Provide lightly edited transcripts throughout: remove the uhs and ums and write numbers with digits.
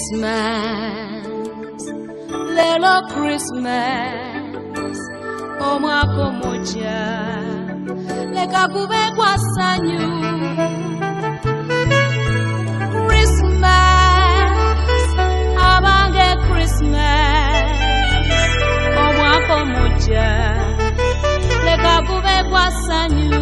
Christmas, lelo Christmas, omwaka omuggya leka gube gwa ssanyu. Christmas, abange Christmas, omwaka omuggya leka gube gwa ssanyu.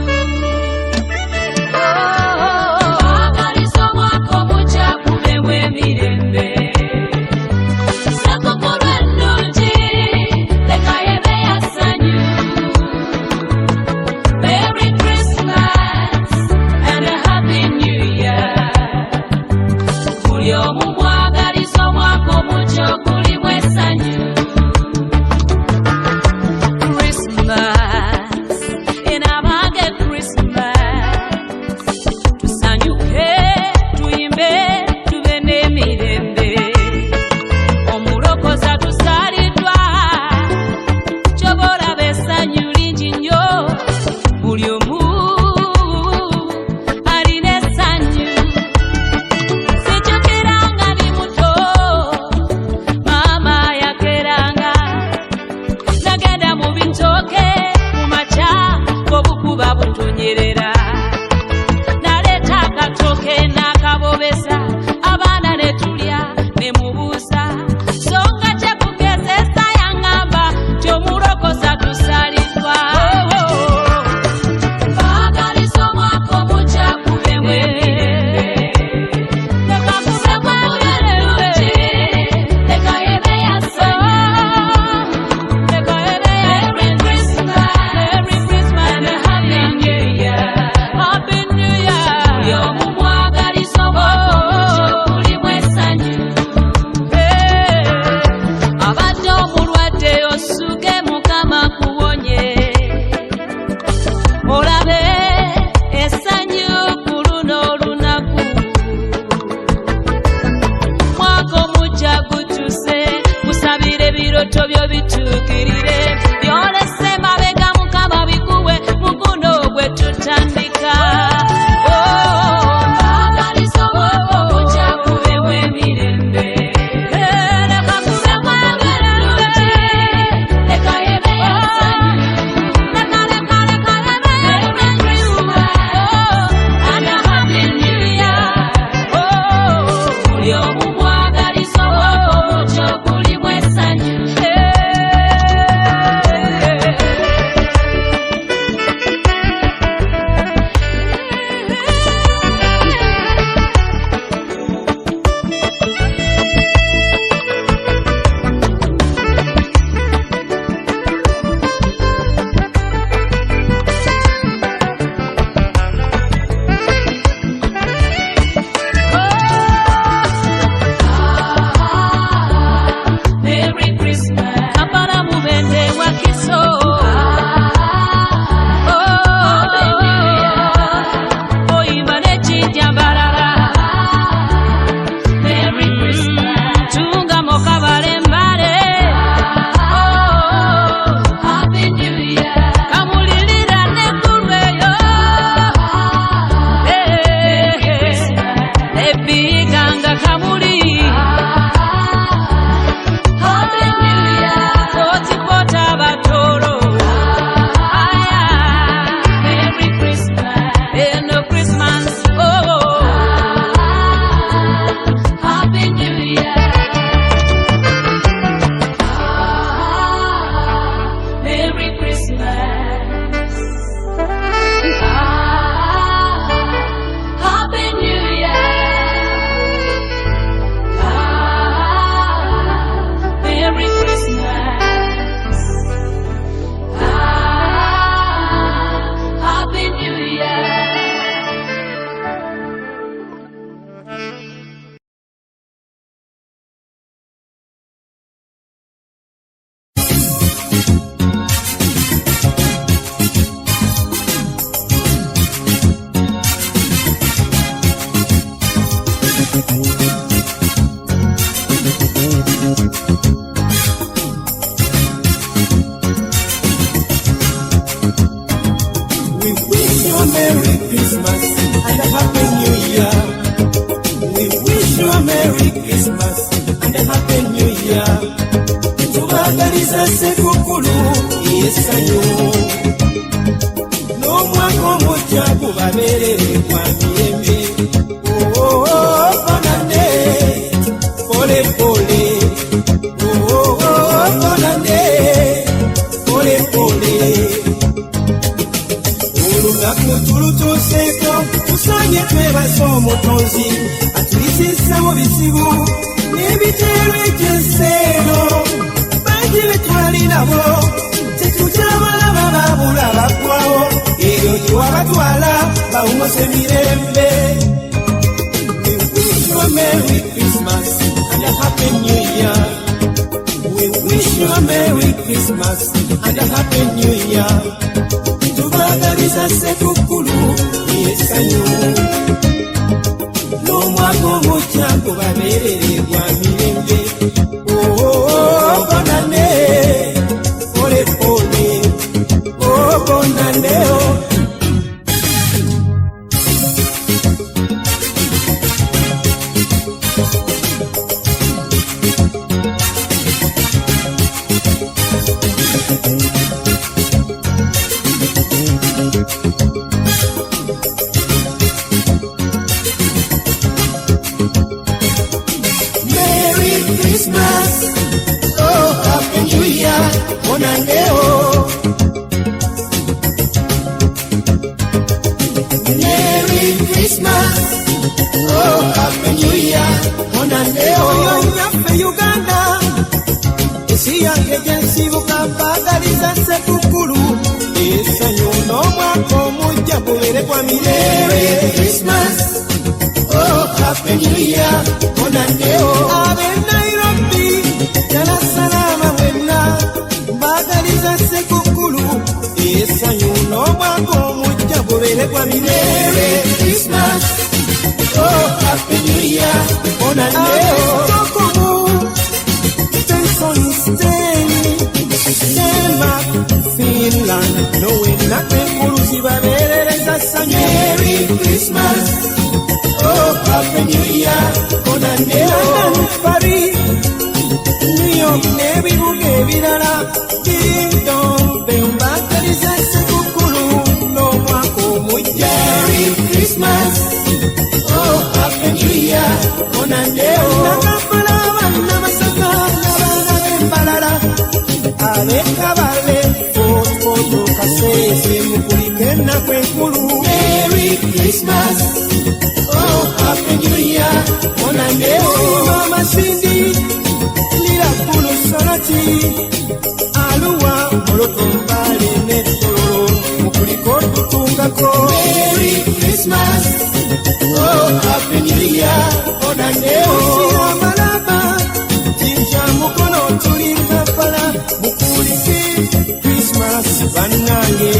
Merry Christmas and a Happy New Year. We wish you a Merry Merry Christmas and a Happy New Year. Tubagaliza sekukulu yesanyo. N'omwaka omujja gubabeerere kwa mirembe. Bonane, pole pole. Bonane, pole pole. Olunaku tulutuuseeko tusaanye twebaza omutonzi atulisisa mu bizibu n'ebiteero eky'enseero. Bangi be twali nabo tetujja balaba babula baggwawo eyo gye wabatwala bawummuse mirembe. We wish you a Merry Christmas and a Happy New Year. We wish you a Merry Christmas and a Happy New Year. Tubagaliza sekukulu yesanyo. N'omwaka omujja gubabeerere gwa mirembe. Bonane, pole pole. Bonane, Merry Christmas, oh Happy New Year, bonane Merry Christmas, oh Happy New Year, bonane Yaffe Uganda, esi yange gye nsibuka mbagaliza sekukulu yesanyo n'omwaka omujja gubeere gwa mirembe. Merry Christmas, oh Happy New Year, bonane ab'e Nairobi, Dar es Salaam mwenna mbagaliza sekukulu yesanyo n'omwaka omujja gubeere gwa mirembe. Merry Christmas, oh Happy New Year, bonane Stockholm, Tenson, Denmark, Finland, Norway nakwenkulu zibabeerereza ssanyu. Merry Christmas, oh Happy New Year, bonane London, Paris, New York n'ebibuga ebirala ding-dong mbagaliza sekukulu n'omwaka omujja. Merry Christmas, oh Happy New Year, bonane Nakampala, abaana Masaka n'abaana b'Embalala, ab'e Kabale, Fort Kasese mukulike ennaku enkulu. Merry Christmas, oh Happy New Year, bonane Masindi, Liverpool, Soroti, Aluwa, Molotombale ne Tororo mukuliko tutungako. Merry Christmas, oh Happy New Year, bonane Amalaba, Jinja Mukono tuli Kampala mukulike Christmas bannange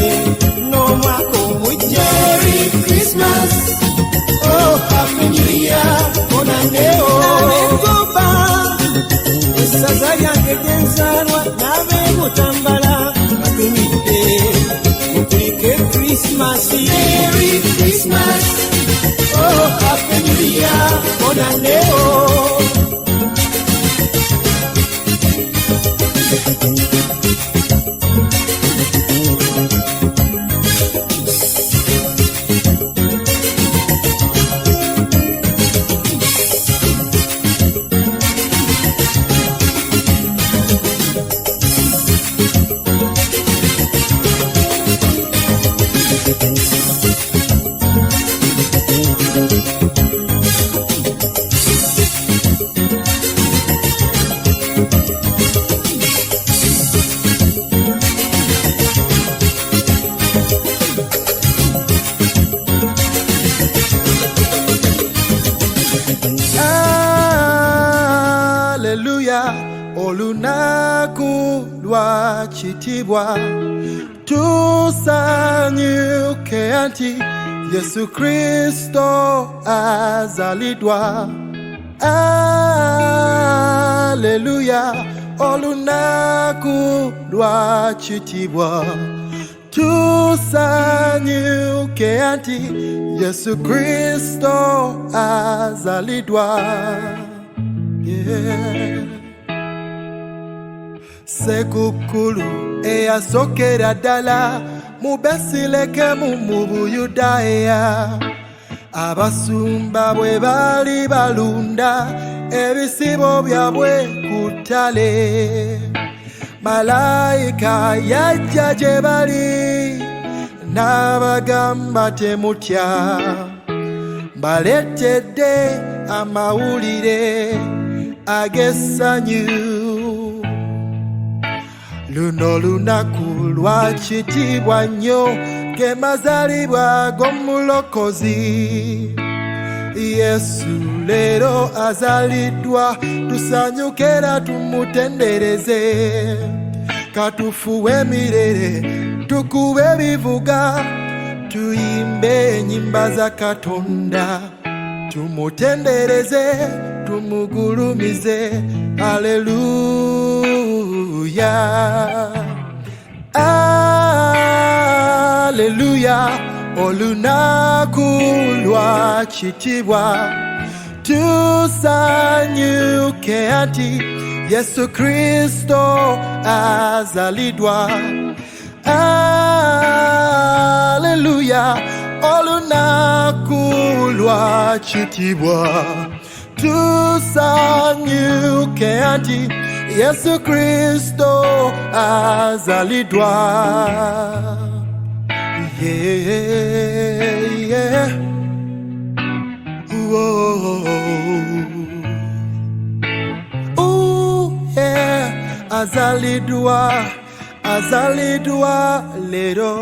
n'omwaka omujja. Merry Christmas, oh Happy New Year, bonane Abegoba, essaza lyange gye nzaalwa n'ab'e Butambala batumidde mukulike Christmas. Merry Christmas, oh Happy New Year, bonane olunaku lwa kitibwa tusanyuke anti Yesu Kristo azalidwa. Alleluya, olunaku lwa kitibwa tusanyuke anti Yesu Kristo azalidwa. yeah. Sekukulu eyasokera ddala mu Besilekemu mu Buyudaaya, abasumba bwe bali balunda ebisibo byabwe ku ttale, malayika yajja gye bali n'abagamba temutya, mbaleetedde amawulire ag'essanyu. Luno lunaku lwa kitiibwa nnyo, ge mazaalibwa g'omulokozi Yesu. Leero azaliddwa, tusanyuke era tumutendereze, katufuwe emirere, tukube ebivuga, tuyimbe ennyimba za Katonda, tumutendereze, tumugulumize. Haleluya, haleluya. Olunaku lwa kitiibwa, tusanyuke anti Yesu Kristo azaliddwa. Haleluya, olunaku lwa kitiibwa, tusanyuke anti Yesu Kristo azaliddwa. Yeah, yeah. Whoa. Ooh, yeah. Azalidwa, azalidwa lero.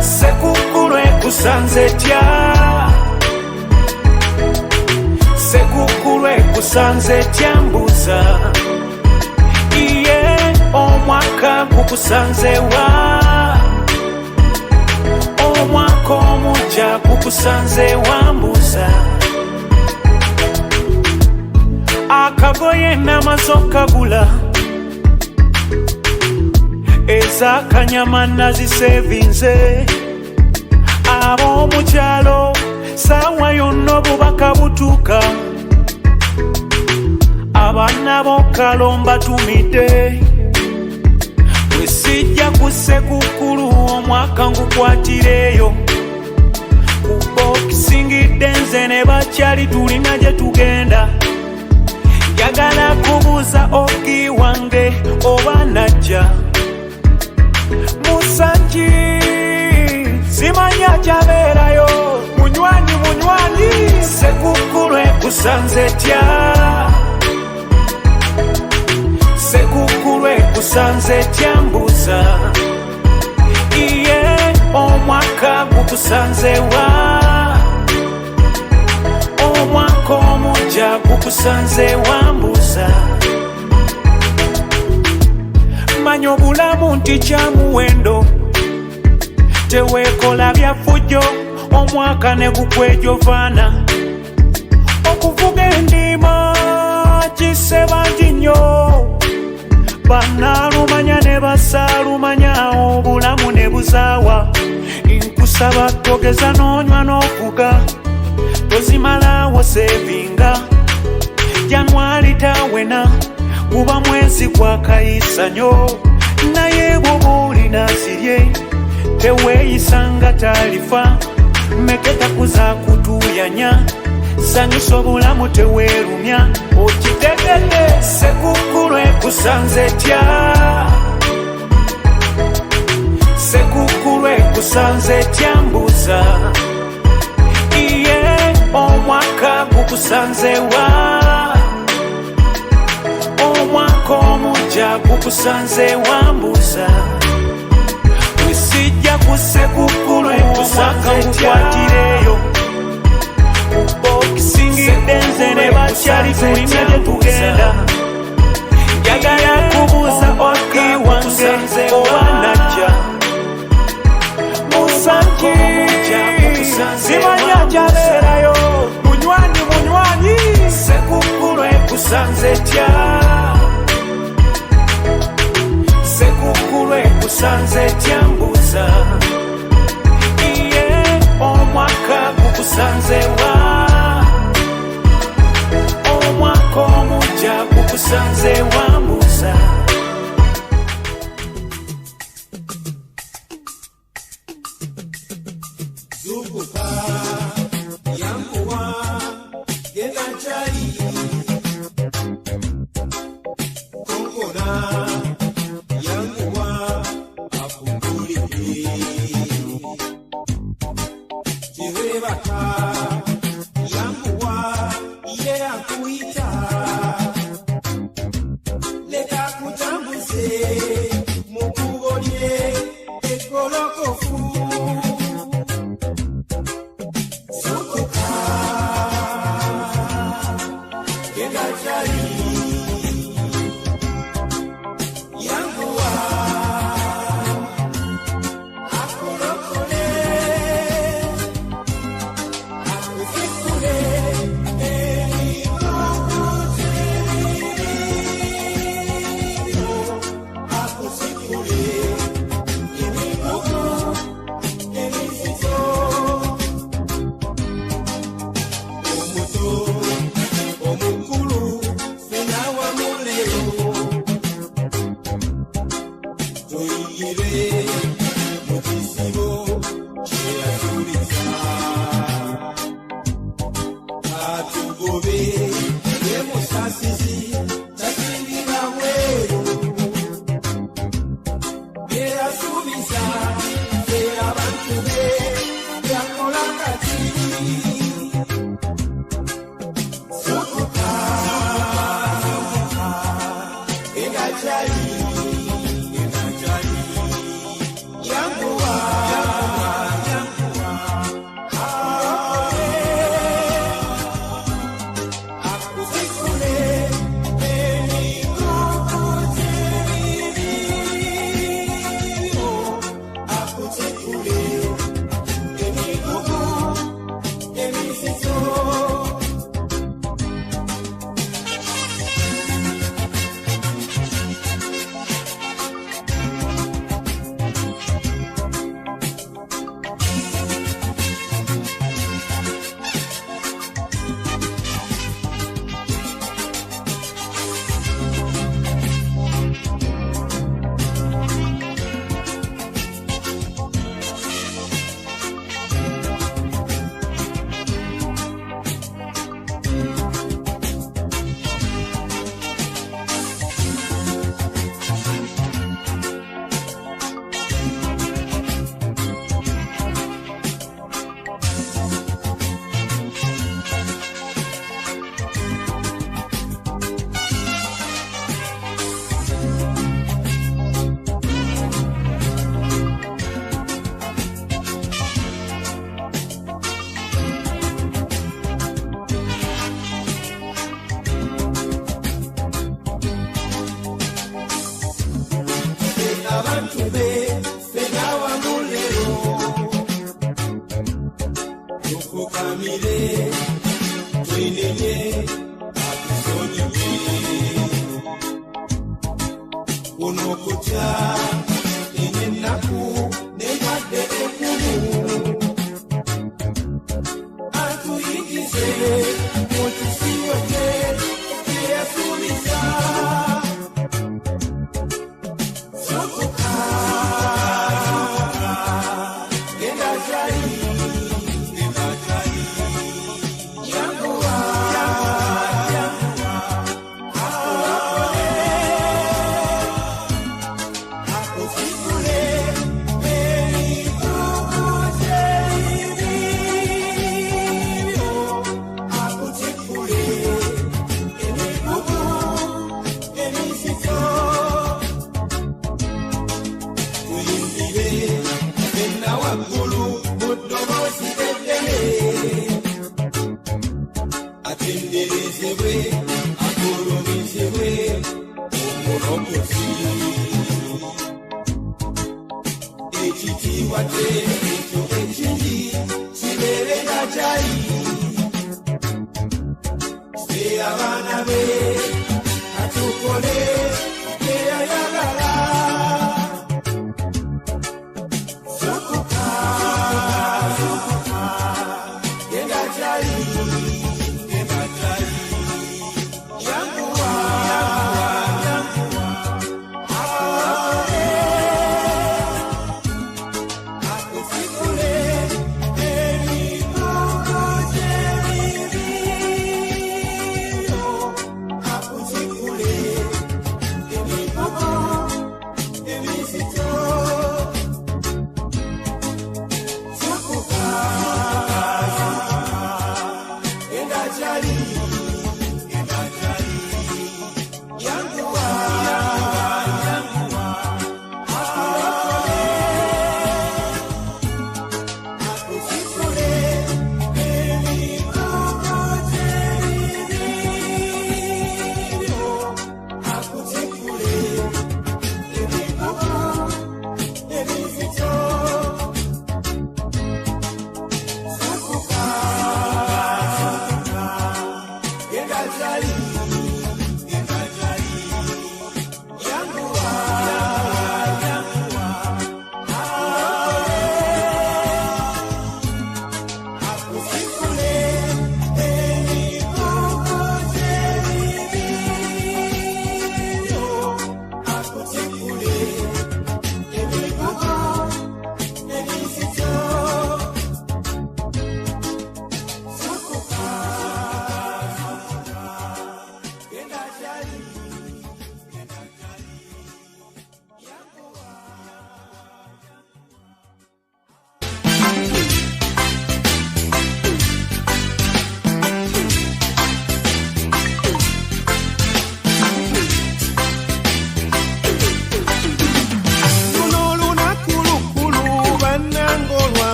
Sekukulu ekusanze tya, sekukulu ekusanze tyambuza, iye omwaka gukusanze wa, omwaka omujja gukusanze wambuza, akagoye namaze okagula, ezakanyama nazisevinze, ab'omukyalo saawa yonna obubaka butuuka, abaana b'okalomba tumidde, bwe sijja ku sekukulu omwaka ngukwatireeyo, kuba okisingidde nze ne bakyali tulina gye tugenda, njagala kubuuza ogi wange oba najja, musanji simanya kyabeerayo, munywanyi munywanyi, sekukulu ekusanze tya, sekukulu ekusanze tyambuza, iye omwaka gukusanze wa, omwaka omujja gukusanze wambuza, manya obulamu nti kyamuwendo, teweekola byafujjo omwaka ne gukwejovaana, okuvuga endima kisebangi nnyo, bannaalumanya ne basaalumanya obulamu ne buzaawa, nkusaba togeza n'onywa n'ovuga, tozimalawo sevinga, Janwali tawena guba mwezi gwa kayisa nnyo, naye bw'oba olina zirye teweeyisanga talifa, meketa kuza kutuyanya, sanyusa obulamu teweerumya, okitegedde sekukulu ekusanze tya, sekukulu ekusanze tyambuza, iye omwaka gukusanze wa, omwaka omujja gukusanze wambuza, sijja ku sekukulu omwaka ngukwatireeyo, okisingidde nze ne bakyali tulina gye tugenda, njagala kubuuza ogi wange oba najja, musanji simanya kyabeerayo, munywanyi munywanyi, sekukulu ekusanze tya, gukusanze tyambuza iye omwaka gukusanze wa omwaka omujja gukusanze wambuza Zukuka yanguwa genda chai Kongona yanguwa apunguliki Jirebaka yanguwa iye akuita Leka kutambuze mukubonye ekolokofu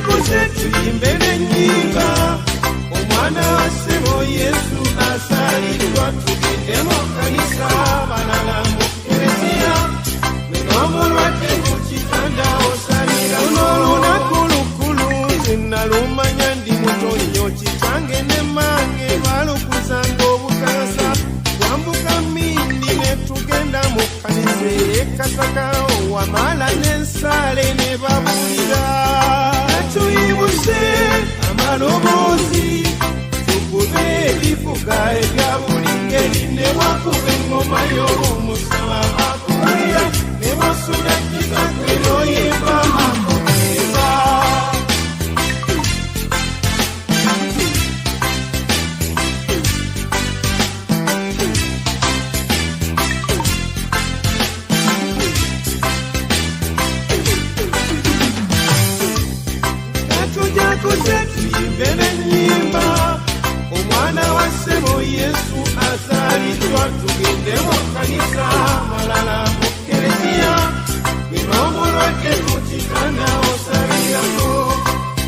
tujaguze tuyimbe n'ennyimba omwana wa ssebo Yesu asaliddwa tugende mu kkanisa balala mu kereziya n'omulwadde ku kitanda osalira luno olunaku lukulu nze nalumanya ndi muto nnyo kitange ne mange balukuzanga obukasa twambuka Mindi ne tugenda mu kkanisa ey'Ekasaka wamala n'ensaale ne babulira tuyibuse amaloboozi tukube ebivuga ebya buli ngeri ne bakuba engoma y'omusaba akubira ne basula kitagwe n'oyimba akubiriza tujaguze tuyimbe n'ennyimba omwana wa ssebo Yesu asaliddwa tugende mu kkanisa malala mu kereziya bino omulwadde ku kitanda osalirako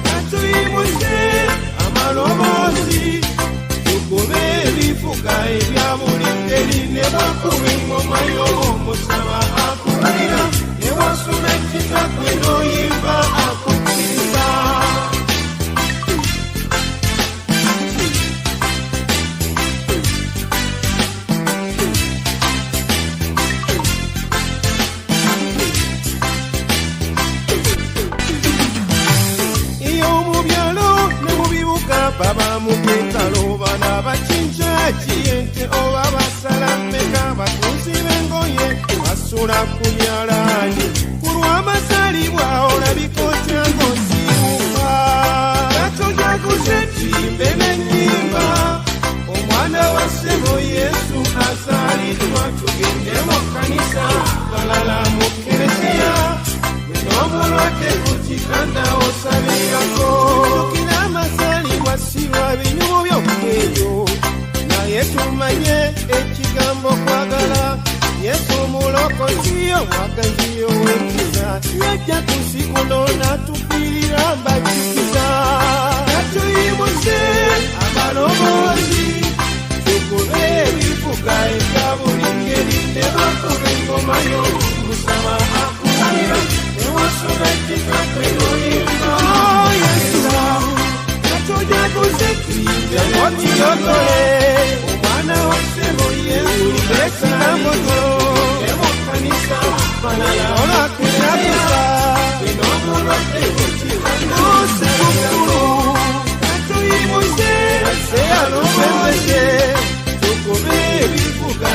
katuyibuse amaloboozi tukube ebivuga ebya buli ngeri ne bakuba engoma y'omusaba akubira ne wasuma ekitagwe n'oyimba akubiriza baba mu byekalo bana bakinjaki ente oba basala mmeka batunzi b'engoye basula ku myalaani ku lw'amasalibwa olabika otya ng'osiibuka katujaguze tuyimbe n'ennyimba omwana wa ssebo Yesu asaliddwa tugende mu kkanisa balala mu kereziya n'omulwadde ku kitanda osalirako tukira amasalibwa sirwa binyumu by'okweyo naye tumanye ekigambo kwagala Yesu mulokozi omwagazi ow'ekisa yajja ku nsi kuno n'atufiirira mbakikiza katuyibuse amaloboozi tukube ebivuga ebya buli ngeri ne bakuba engoma y'omusaba akubira ne wasoma ekitagwe n'oyimba tujaguze tuyimbe n'ennyimba omwana wa ssebo Yesu ekigambo mu kkanisa balala olwakiraguza bino omulwadde ku kitanda osalirako katuyibuse seyalobooze tukube ebivuga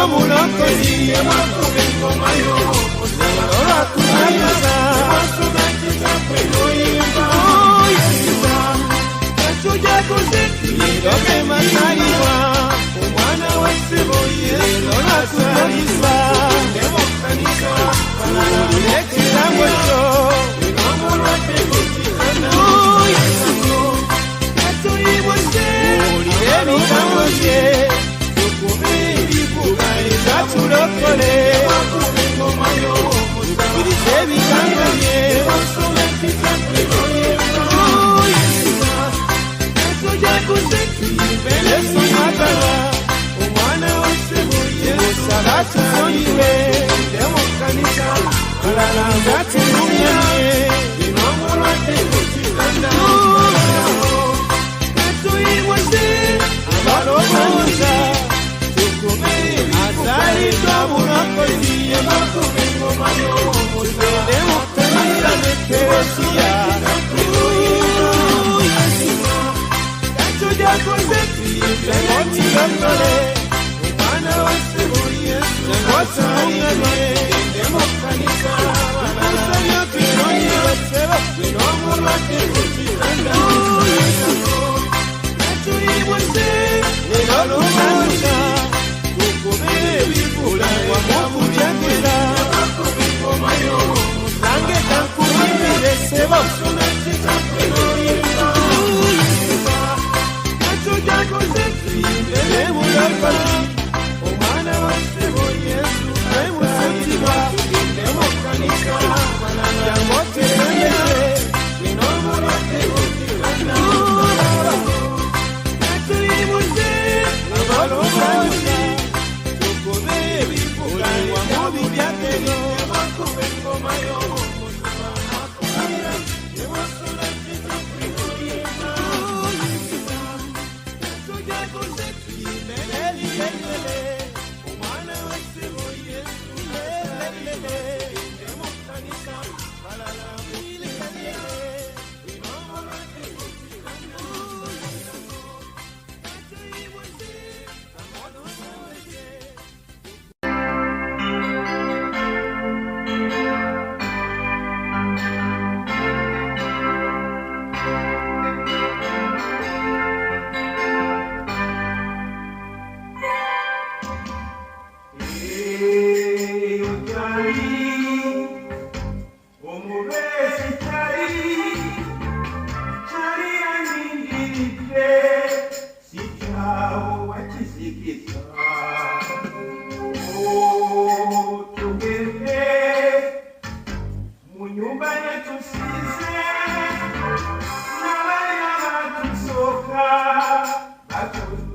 omulokozi bakuba engoma y'omusaba olwakiraguza wasoma ekitagwe n'oyimba tujaguze tuyiroge masalibwa omwana wa ssebo Yesu asalisa ne mu kkanisa balala ekigambo kyo n'omulwadde ku kitanda katuyibuse owulire ebigambo bye tukube ebivuga ezatulokole bakuba engoma y'omusaba ebigambo bye basoma ekitagwe n'oyimba tujaguze tuyimbe n'ennyimba omwana wa ssebo Yesu abatuyonyiwe ne mu kkanisa balala nga tulumyanye bino omulwadde ku kitanda katuyibuse abalowooza tukube asaliddwa bulokozi bakuba engoma y'omusaba ne mu kkanisa ne kereziya tujaguze tuyimbe n'ennyimba omwana wa ssebo Yesu asalirwe ne mu kkanisa balala tuyonyiwe ssebo bino omulwadde ku kitanda katuyibuse ne balowooza tukube ebivula wamu kujaguza bakuba engoma y'omusaba kankuyimbire ssebo soma ekitagwe n'oyimba tujaguze tuyimbe n'ebulokozi omwana wa ssebo Yesu asalirwa tugende mu kkanisa balala jangu oteremere bino omulwadde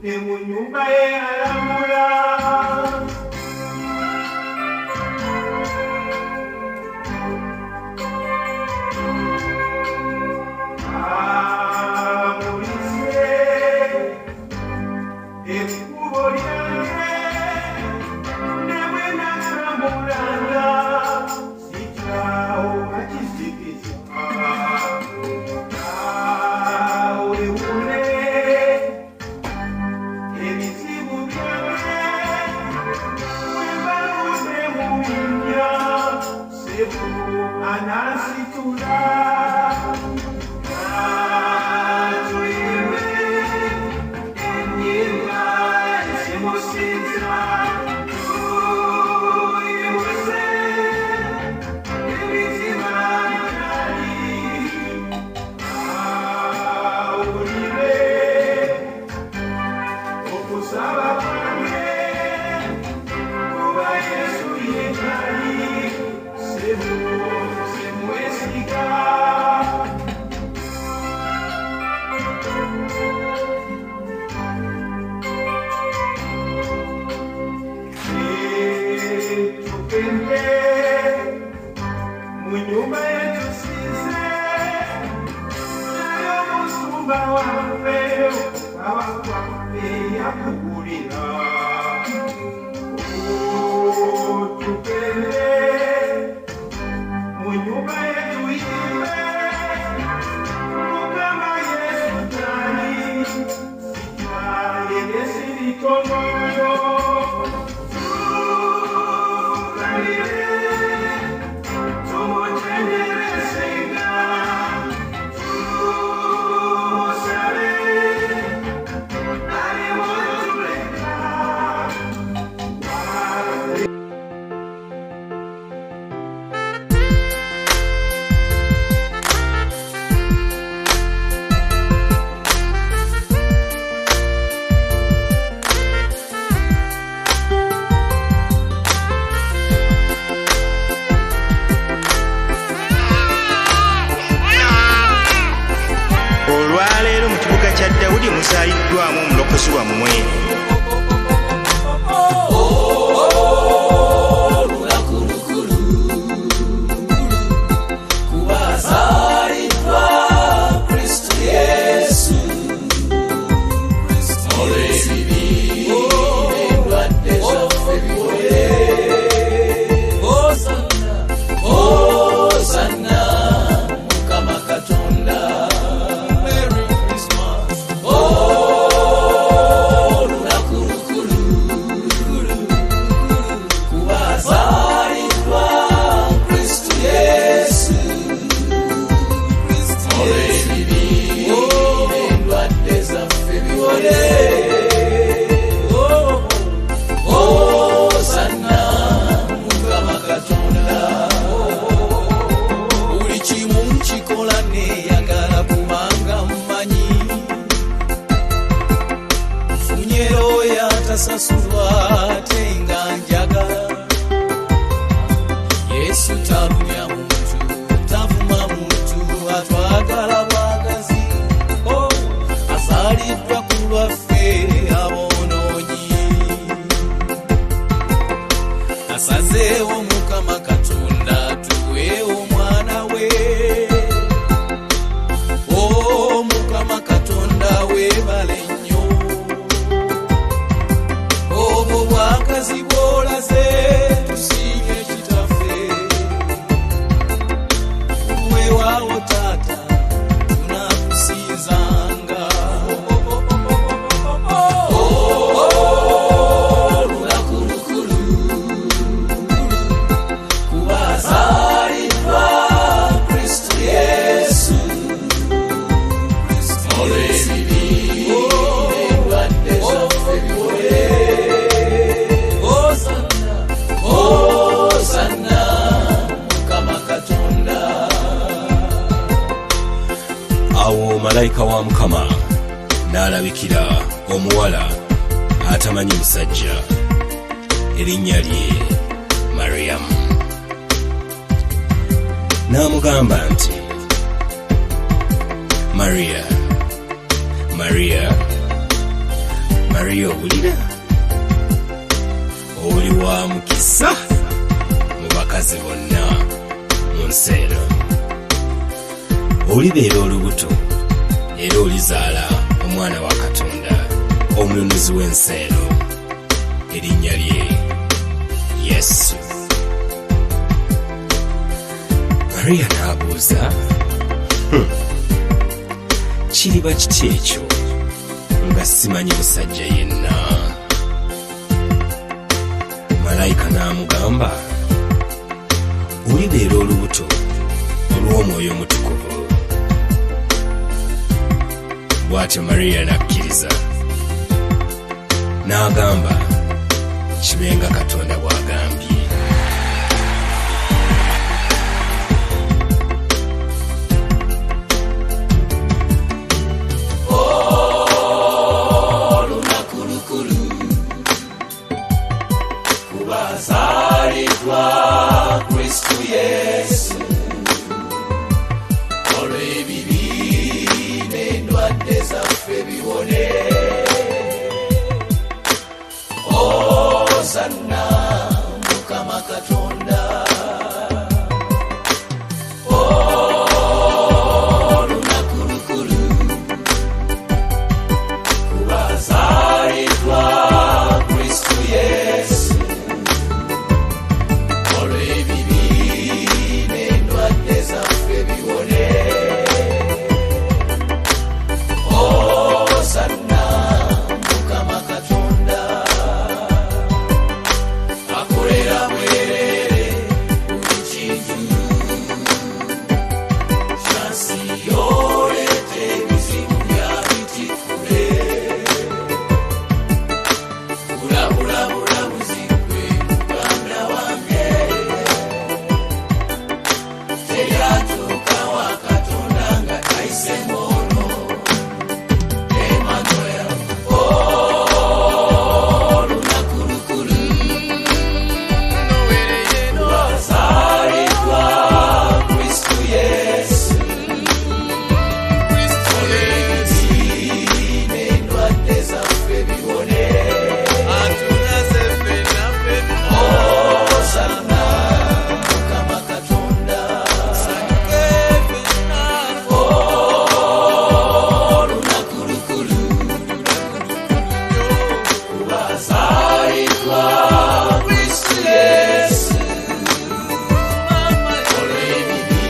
ne mu nnyumba ye alamula. Musayiddwamu omulokozi wammwe. Malayika wa Mukama n'alabikira omuwala atamanyi musajja, erinnya lye Mariyamu. N'amugamba nti, Maria, Maria, Maria owulira oli wa mukisa mu bakazi bonna mu nsi eno. Olibeera olubuto era olizaala omwana wa Katonda omununuzi w'ensi eno, erinnya lye Yesu. Maria n'abuuza, kiriba kiti ekyo nga simanyi musajja yenna? Malayika n'amugamba, olibeera olubuto olw'Omwoyo Omutukuvu. Bw'atyo Maria n'akkiriza n'agamba, kibe nga Katonda bw'agambye. Kristu Yesu olw'ebibi n'endwadde zaffe biwone. Hosana Mukama Katonda. Olunaku lukulu kubazaalibwa Kristu Yesu olw'ebibi n'endwadde zaffe biwone. Hosana Mukama Katonda. Akolera bwerere buli kintu kyansi y'oleeta ebizibu bya bitikule. Kulabula bulabuzi gwe muganda wange, teryatuuka wa Katonda nga tayise mono. Emmanuel, olunaku lukulu lwazaalibwa Kristu Yesu olw'ebibi n'endwadde zaffe biwone. Hosana Mukama Katonda. Olunaku lukulu lwazaalibwa Kristu Yesu olw'ebibi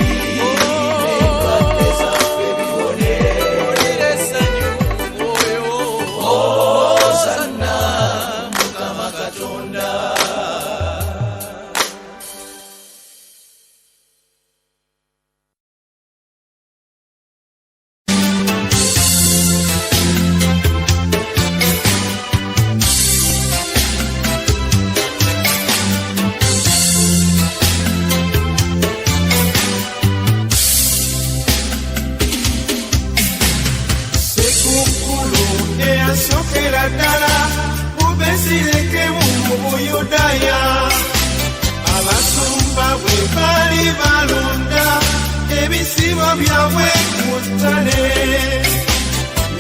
n'endwadde zaffe biwone. Hosana Mukama Katonda. Sekunkulu eyasookera ddala mu Besirekemu mu Buyudaaya, abasumba bwe baali balonda ebisibo byabwe ku ttale,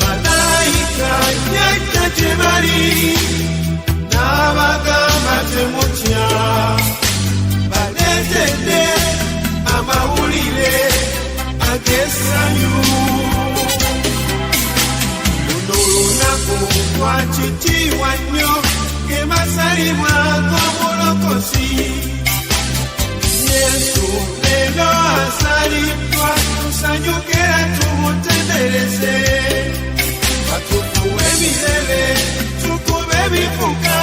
malayika yajja gye bali n'abagamba temutya, baleetedde amawulire ag'essanyu. Luno olunaku lwa kitiibwa nnyo ge masalibwa g'omulokozi. Yesu leero asaliddwa, tusanyuke era tumutendereze. Katufuwe emirere, tukube ebivuga,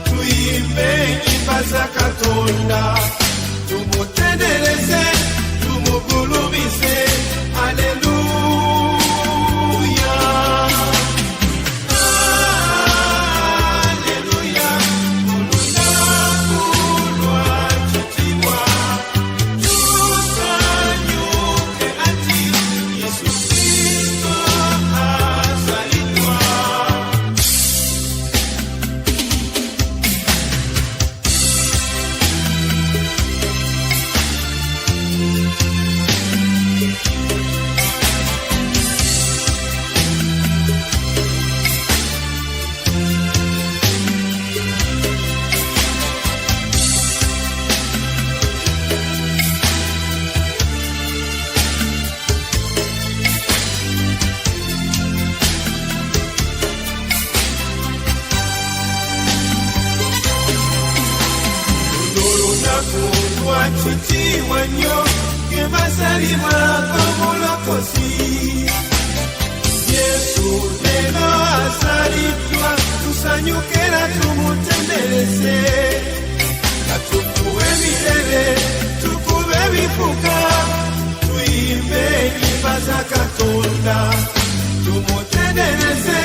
tuyimbe ennyimba za Katonda, tumutendereze, tumugulumize. Aleluya. Aleluya. Olunaku lwa kitiibwa, tusanyuke ati wakitiibwa nnyo ge mazaalibwa g'omulokozi. Yesu leero azaaliddwa, tusanyuke era tumutendereze. Katukuwe emirere, tukube ebivuga, tuyimbe ennyimba za Katonda, tumutendereze.